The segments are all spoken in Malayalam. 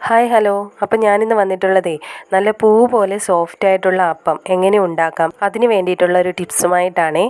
Hi hello. അപ്പം ഞാനിന്ന് വന്നിട്ടുള്ളതേ നല്ല പൂ പോലെ സോഫ്റ്റ് ആയിട്ടുള്ള അപ്പം എങ്ങനെ ഉണ്ടാക്കാം അതിന് വേണ്ടിയിട്ടുള്ള ഒരു ടിപ്സുമായിട്ടാണേ.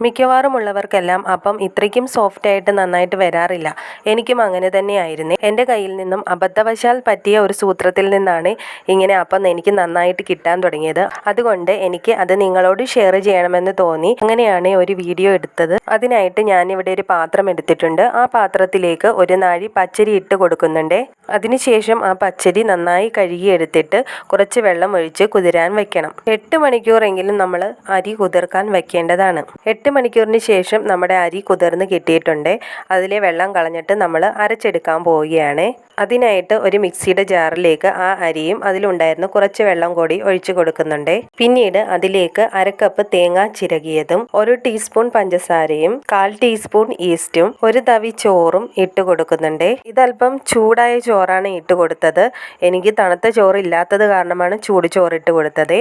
മിക്കവാറും ഉള്ളവർക്കെല്ലാം അപ്പം ഇത്രയ്ക്കും സോഫ്റ്റ് ആയിട്ട് നന്നായിട്ട് വരാറില്ല. എനിക്കും അങ്ങനെ തന്നെയായിരുന്നേ. എൻ്റെ കയ്യിൽ നിന്നും അബദ്ധവശാൽ പറ്റിയ ഒരു സൂത്രത്തിൽ നിന്നാണ് ഇങ്ങനെ അപ്പം എനിക്ക് നന്നായിട്ട് കിട്ടാൻ തുടങ്ങിയത്. അതുകൊണ്ട് എനിക്ക് അത് നിങ്ങളോട് ഷെയർ ചെയ്യണമെന്ന് തോന്നി. അങ്ങനെയാണ് ഒരു വീഡിയോ എടുത്തത്. അതിനായിട്ട് ഞാനിവിടെ ഒരു പാത്രം എടുത്തിട്ടുണ്ട്. ആ പാത്രത്തിലേക്ക് ഒരു നാഴി പച്ചരി ഇട്ട് കൊടുക്കുന്നുണ്ട്. അതിനുശേഷം ആ പച്ചരി നന്നായി കഴുകിയെടുത്തിട്ട് കുറച്ച് വെള്ളം ഒഴിച്ച് കുതിരാൻ വെക്കണം. 8 മണിക്കൂറെങ്കിലും നമ്മൾ അരി കുതിർക്കാൻ വെക്കേണ്ടതാണ്. 8 മണിക്കൂറിന് ശേഷം നമ്മുടെ അരി കുതിർന്ന് കിട്ടിയിട്ടുണ്ട്. അതിലെ വെള്ളം കളഞ്ഞിട്ട് നമ്മൾ അരച്ചെടുക്കാൻ പോവുകയാണ്. അതിനായിട്ട് ഒരു മിക്സിയുടെ ജാറിലേക്ക് ആ അരിയും അതിലുണ്ടായിരുന്ന കുറച്ച് വെള്ളം കൂടി ഒഴിച്ചു കൊടുക്കുന്നുണ്ട്. പിന്നീട് അതിലേക്ക് 1/2 കപ്പ് തേങ്ങ ചിരകിയതും 1 ടീസ്പൂൺ പഞ്ചസാരയും 1/4 ടീസ്പൂൺ ഈസ്റ്റും 1 തവി ചോറും ഇട്ട് കൊടുക്കുന്നുണ്ട്. ഇതല്പം ചൂടായ ചോറാണ് ഇട്ട് കൊടുത്തത്. എനിക്ക് തണുത്ത ചോറ് ഇല്ലാത്തത് കാരണമാണ് ചൂട് ചോറിട്ട് കൊടുത്തത്.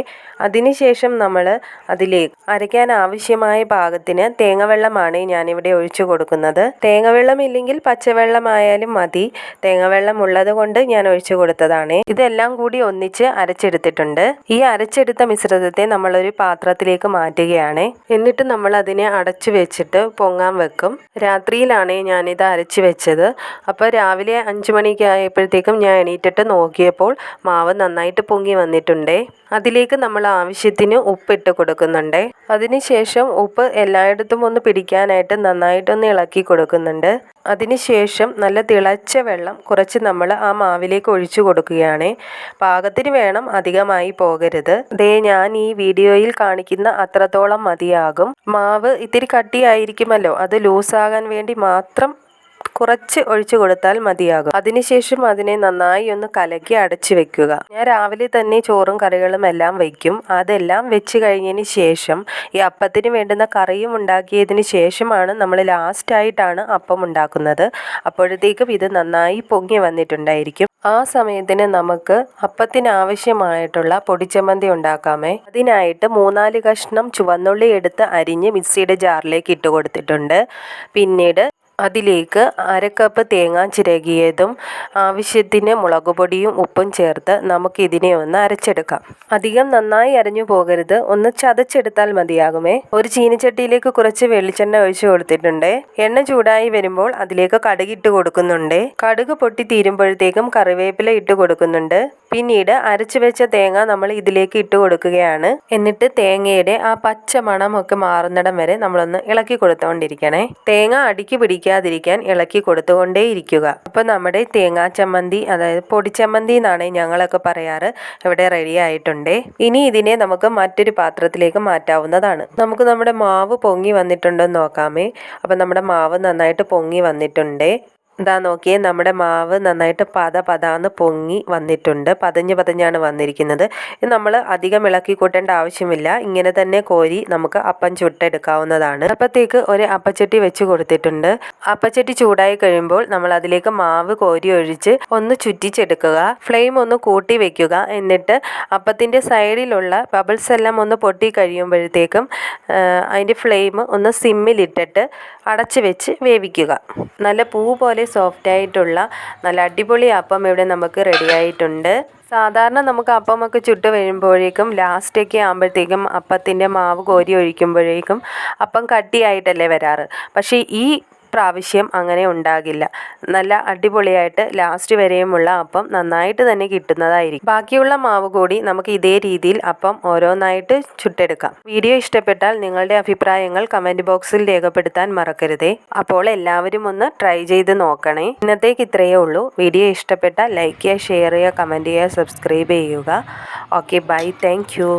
അതിനുശേഷം നമ്മൾ അതിലേക്ക് അരയ്ക്കാൻ ആവശ്യമായ പാകത്തിന് തേങ്ങാവെള്ളമാണ് ഞാനിവിടെ ഒഴിച്ചു കൊടുക്കുന്നത്. തേങ്ങാവെള്ളം ഇല്ലെങ്കിൽ പച്ചവെള്ളമായാലും മതി. തേങ്ങാവെള്ളം ഉള്ളത് കൊണ്ട് ഞാൻ ഒഴിച്ചു കൊടുത്തതാണ്. ഇതെല്ലാം കൂടി ഒന്നിച്ച് അരച്ചെടുത്തിട്ടുണ്ട്. ഈ അരച്ചെടുത്ത മിശ്രിതത്തെ നമ്മളൊരു പാത്രത്തിലേക്ക് മാറ്റുകയാണ്. എന്നിട്ട് നമ്മൾ അതിനെ അടച്ചു വെച്ചിട്ട് പൊങ്ങാൻ വെക്കും. രാത്രിയിലാണ് ഞാനിത് അരച്ചു വെച്ചത്. അപ്പോൾ രാവിലെ 5 മണിക്ക് ആയപ്പോഴത്തേക്കും ഞാൻ എണീറ്റിട്ട് നോക്കിയപ്പോൾ മാവ് നന്നായിട്ട് പൊങ്ങി വന്നിട്ടുണ്ട്. അതിലേക്ക് നമ്മൾ ആവശ്യത്തിന് ഉപ്പിട്ട് കൊടുക്കുന്നുണ്ട്. അതിനുശേഷം ഉപ്പ് എല്ലായിടത്തും ഒന്ന് പിടിക്കാനായിട്ട് നന്നായിട്ടൊന്ന് ഇളക്കി കൊടുക്കുന്നുണ്ട്. അതിനുശേഷം നല്ല തിളച്ച വെള്ളം കുറച്ച് നമ്മൾ ആ മാവിലേക്ക് ഒഴിച്ചു കൊടുക്കുകയാണ്. പാകത്തിന് വേണം, അധികമായി പോകരുത്. ദേ ഞാൻ ഈ വീഡിയോയിൽ കാണിക്കുന്ന അത്രത്തോളം മതിയാകും. മാവ് ഇത്തിരി കട്ടിയായിരിക്കുമല്ലോ, അത് ലൂസാകാൻ വേണ്ടി മാത്രം കുറച്ച് ഒഴിച്ചു കൊടുത്താൽ മതിയാകും. അതിനുശേഷം അതിനെ നന്നായി ഒന്ന് കലക്കി അടച്ചു വെക്കുക. ഞാൻ രാവിലെ തന്നെ ചോറും കറികളും എല്ലാം വയ്ക്കും. അതെല്ലാം വെച്ച് കഴിഞ്ഞതിന് ശേഷം ഈ അപ്പത്തിന് വേണ്ടുന്ന കറിയും ഉണ്ടാക്കിയതിന് ശേഷമാണ് നമ്മൾ ലാസ്റ്റായിട്ടാണ് അപ്പം ഉണ്ടാക്കുന്നത്. അപ്പോഴത്തേക്കും ഇത് നന്നായി പൊങ്ങി വന്നിട്ടുണ്ടായിരിക്കും. ആ സമയത്തിന് നമുക്ക് അപ്പത്തിന് ആവശ്യമായിട്ടുള്ള പൊടിച്ചമ്മന്തി ഉണ്ടാക്കാമേ. അതിനായിട്ട് 3-4 കഷ്ണം ചുവന്നുള്ളി എടുത്ത് അരിഞ്ഞ് മിക്സിയുടെ ജാറിലേക്ക് ഇട്ട് കൊടുത്തിട്ടുണ്ട്. പിന്നീട് അതിലേക്ക് 1/2 കപ്പ് തേങ്ങ ചിരകിയതും ആവശ്യത്തിന് മുളക് പൊടിയും ഉപ്പും ചേർത്ത് നമുക്കിതിനെ ഒന്ന് അരച്ചെടുക്കാം. അധികം നന്നായി അരഞ്ഞു പോകരുത്, ഒന്ന് ചതച്ചെടുത്താൽ മതിയാകുമേ. ഒരു ചീനിച്ചട്ടിയിലേക്ക് കുറച്ച് വെളിച്ചെണ്ണ ഒഴിച്ചു കൊടുത്തിട്ടുണ്ട്. എണ്ണ ചൂടായി വരുമ്പോൾ അതിലേക്ക് കടുകിട്ട് കൊടുക്കുന്നുണ്ട്. കടുക് പൊട്ടി തീരുമ്പോഴത്തേക്കും കറിവേപ്പില ഇട്ട് കൊടുക്കുന്നുണ്ട്. പിന്നീട് അരച്ചു വെച്ച തേങ്ങ നമ്മൾ ഇതിലേക്ക് ഇട്ട് കൊടുക്കുകയാണ്. എന്നിട്ട് തേങ്ങയുടെ ആ പച്ച മണമൊക്കെ മാറുന്നിടം വരെ നമ്മളൊന്ന് ഇളക്കി കൊടുത്തുകൊണ്ടിരിക്കണേ. തേങ്ങ അടിക്ക് പിടിക്കാതിരിക്കാൻ ഇളക്കി കൊടുത്തുകൊണ്ടേയിരിക്കുക. അപ്പോൾ നമ്മുടെ തേങ്ങാ ചമ്മന്തി, അതായത് പൊടിച്ചമ്മന്തി എന്നാണ് ഞങ്ങളൊക്കെ പറയാറ്, ഇവിടെ റെഡി ആയിട്ടുണ്ട്. ഇനി ഇതിനെ നമുക്ക് മറ്റൊരു പാത്രത്തിലേക്ക് മാറ്റാവുന്നതാണ്. നമുക്ക് നമ്മുടെ മാവ് പൊങ്ങി വന്നിട്ടുണ്ടെന്ന് നോക്കാമേ. അപ്പം നമ്മുടെ മാവ് നന്നായിട്ട് പൊങ്ങി വന്നിട്ടുണ്ട്. ഇതാ നോക്കിയേ, നമ്മുടെ മാവ് നന്നായിട്ട് പതാന്ന് പൊങ്ങി വന്നിട്ടുണ്ട്. പതഞ്ഞാണ് വന്നിരിക്കുന്നത്. ഇത് നമ്മൾ അധികം ഇളക്കി കൂട്ടേണ്ട ആവശ്യമില്ല. ഇങ്ങനെ തന്നെ കോരി നമുക്ക് അപ്പം ചുട്ടെടുക്കാവുന്നതാണ്. അപ്പത്തേക്ക് ഒരു അപ്പച്ചട്ടി വെച്ച് കൊടുത്തിട്ടുണ്ട്. അപ്പച്ചട്ടി ചൂടായി കഴിയുമ്പോൾ നമ്മൾ അതിലേക്ക് മാവ് കോരി ഒഴിച്ച് ഒന്ന് ചുറ്റിച്ചെടുക്കുക. ഫ്ലെയിം ഒന്ന് കൂട്ടി വെക്കുക. എന്നിട്ട് അപ്പത്തിൻ്റെ സൈഡിലുള്ള ബബിൾസ് എല്ലാം ഒന്ന് പൊട്ടി കഴിയുമ്പോഴത്തേക്കും അതിൻ്റെ ഫ്ലെയിം ഒന്ന് സിമ്മിലിട്ടിട്ട് അടച്ച് വെച്ച് വേവിക്കുക. നല്ല പൂ പോലെ സോഫ്റ്റ് ആയിട്ടുള്ള നല്ല അടിപൊളി അപ്പം ഇവിടെ നമുക്ക് റെഡി ആയിട്ടുണ്ട്. സാധാരണ നമുക്ക് അപ്പമൊക്കെ ചുട്ട് വരുമ്പോഴേക്കും ലാസ്റ്റൊക്കെ ആകുമ്പോഴത്തേക്കും അപ്പത്തിൻ്റെ മാവ് കോരി ഒഴിക്കുമ്പോഴേക്കും അപ്പം കട്ടിയായിട്ടല്ലേ വരാറ്. പക്ഷേ ഈ പ്രാവശ്യം അങ്ങനെ ഉണ്ടാകില്ല. നല്ല അടിപൊളിയായിട്ട് ലാസ്റ്റ് വരെയുമുള്ള അപ്പം നന്നായിട്ട് തന്നെ കിട്ടുന്നതായിരിക്കും. ബാക്കിയുള്ള മാവ് കൂടി നമുക്ക് ഇതേ രീതിയിൽ അപ്പം ഓരോന്നായിട്ട് ചുട്ടെടുക്കാം. വീഡിയോ ഇഷ്ടപ്പെട്ടാൽ നിങ്ങളുടെ അഭിപ്രായങ്ങൾ കമൻറ്റ് ബോക്സിൽ രേഖപ്പെടുത്താൻ മറക്കരുതേ. അപ്പോൾ എല്ലാവരും ഒന്ന് ട്രൈ ചെയ്ത് നോക്കണേ. ഇന്നത്തേക്ക് ഇത്രയേ ഉള്ളൂ. വീഡിയോ ഇഷ്ടപ്പെട്ടാൽ ലൈക്ക് ചെയ്യുക, ഷെയർ ചെയ്യുക, കമൻറ്റ് ചെയ്യുക, സബ്സ്ക്രൈബ് ചെയ്യുക. Okay, bye, thank U.